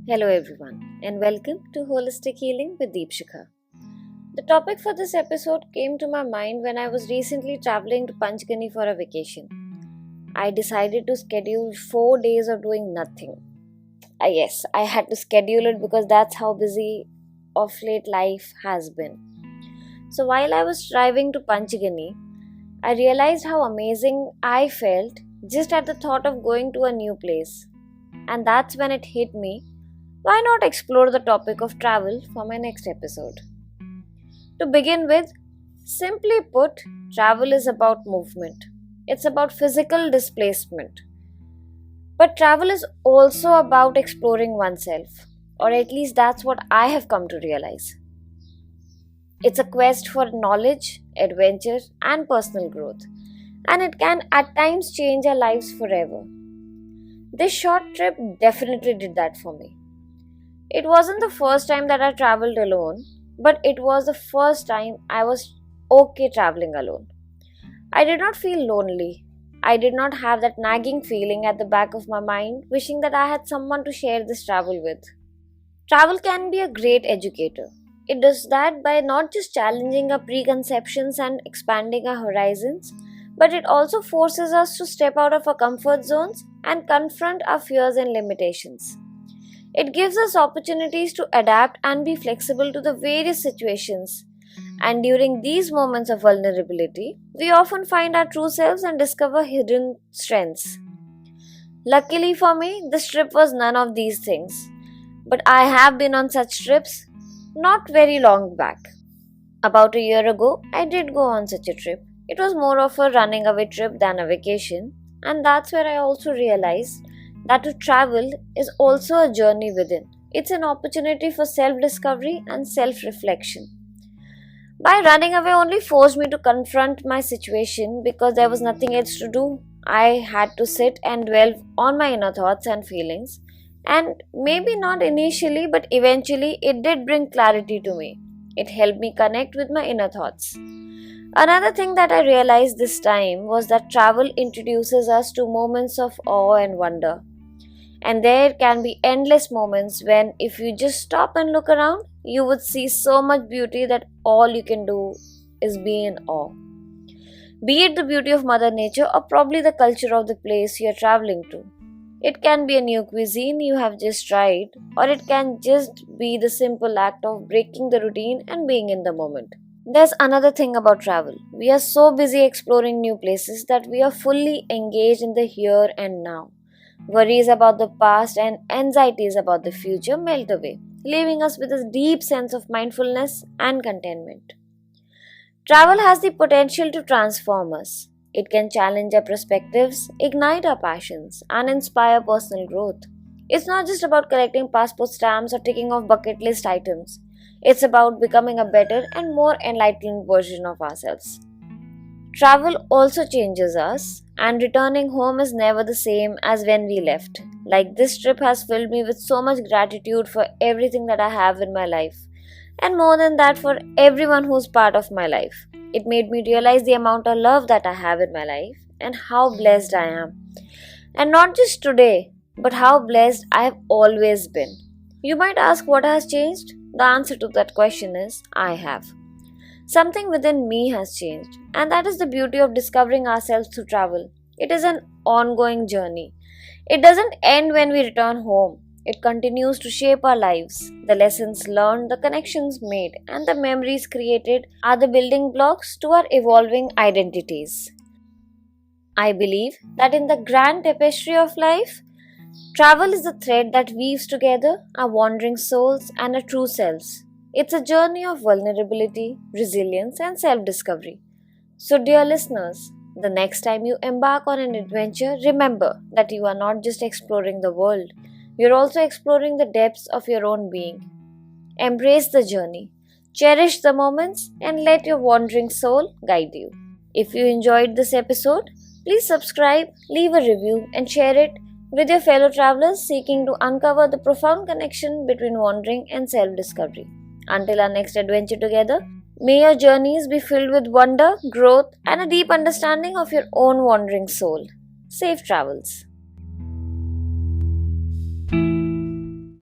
Hello everyone and welcome to Holistic Healing with Deepshikha. The topic for this episode came to my mind when I was recently traveling to Panchgani for a vacation. I decided to schedule 4 days of doing nothing. Yes, I had to schedule it because that's how busy of late life has been. So while I was driving to Panchgani, I realized how amazing I felt just at the thought of going to a new place. And that's when it hit me. Why not explore the topic of travel for my next episode? To begin with, simply put, travel is about movement. It's about physical displacement. But travel is also about exploring oneself, or at least that's what I have come to realize. It's a quest for knowledge, adventure, and personal growth, and it can at times change our lives forever. This short trip definitely did that for me. It wasn't the first time that I traveled alone, but it was the first time I was okay traveling alone. I did not feel lonely. I did not have that nagging feeling at the back of my mind wishing that I had someone to share this travel with. Travel can be a great educator. It does that by not just challenging our preconceptions and expanding our horizons, but it also forces us to step out of our comfort zones and confront our fears and limitations. It gives us opportunities to adapt and be flexible to the various situations. And during these moments of vulnerability, we often find our true selves and discover hidden strengths. Luckily for me, this trip was none of these things. But I have been on such trips not very long back. About a year ago, I did go on such a trip. It was more of a running away trip than a vacation, and that's where I also realized that to travel is also a journey within. It's an opportunity for self-discovery and self-reflection. By running away only forced me to confront my situation because there was nothing else to do. I had to sit and dwell on my inner thoughts and feelings. And maybe not initially, but eventually it did bring clarity to me. It helped me connect with my inner thoughts. Another thing that I realized this time was that travel introduces us to moments of awe and wonder. And there can be endless moments when, if you just stop and look around, you would see so much beauty that all you can do is be in awe. Be it the beauty of Mother Nature or probably the culture of the place you are traveling to. It can be a new cuisine you have just tried, or it can just be the simple act of breaking the routine and being in the moment. There's another thing about travel. We are so busy exploring new places that we are fully engaged in the here and now. Worries about the past and anxieties about the future melt away, leaving us with a deep sense of mindfulness and contentment. Travel has the potential to transform us. It can challenge our perspectives, ignite our passions, and inspire personal growth. It's not just about collecting passport stamps or ticking off bucket list items. It's about becoming a better and more enlightened version of ourselves. Travel also changes us, and returning home is never the same as when we left. Like this trip has filled me with so much gratitude for everything that I have in my life, and more than that, for everyone who's part of my life. It made me realize the amount of love that I have in my life and how blessed I am. And not just today, but how blessed I have always been. You might ask what has changed? The answer to that question is I have. Something within me has changed, and that is the beauty of discovering ourselves through travel. It is an ongoing journey. It doesn't end when we return home. It continues to shape our lives. The lessons learned, the connections made, and the memories created are the building blocks to our evolving identities. I believe that in the grand tapestry of life, travel is the thread that weaves together our wandering souls and our true selves. It's a journey of vulnerability, resilience, and self discovery. So, dear listeners, the next time you embark on an adventure, remember that you are not just exploring the world, you're also exploring the depths of your own being. Embrace the journey, cherish the moments, and let your wandering soul guide you. If you enjoyed this episode, please subscribe, leave a review, and share it with your fellow travelers seeking to uncover the profound connection between wandering and self discovery. Until our next adventure together, may your journeys be filled with wonder, growth, and a deep understanding of your own wandering soul. Safe travels.